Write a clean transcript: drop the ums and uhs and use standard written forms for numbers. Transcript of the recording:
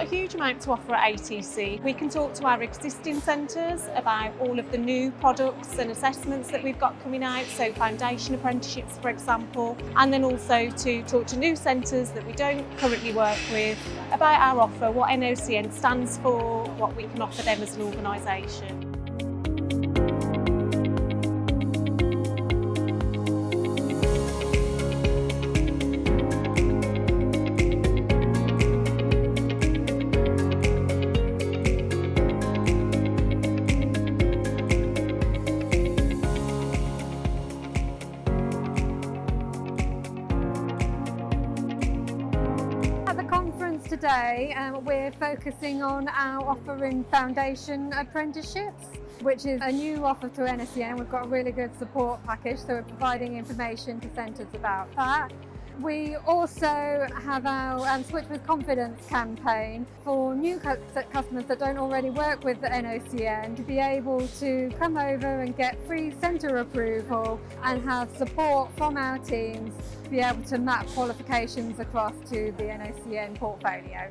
got a huge amount to offer at ATC. We can talk to our existing centres about all of the new products and assessments that we've got coming out, so foundation apprenticeships for example, and then also to talk to new centres that we don't currently work with about our offer, what NOCN stands for, what we can offer them as an organisation. At the conference today, we're focusing on our offer in foundation apprenticeships, which is a new offer to NOCN. We've got a really good support package, so we're providing information to centres about that. We also have our Switch with Confidence campaign for new customers that don't already work with the NOCN to be able to come over and get free centre approval and have support from our teams to be able to map qualifications across to the NOCN portfolio.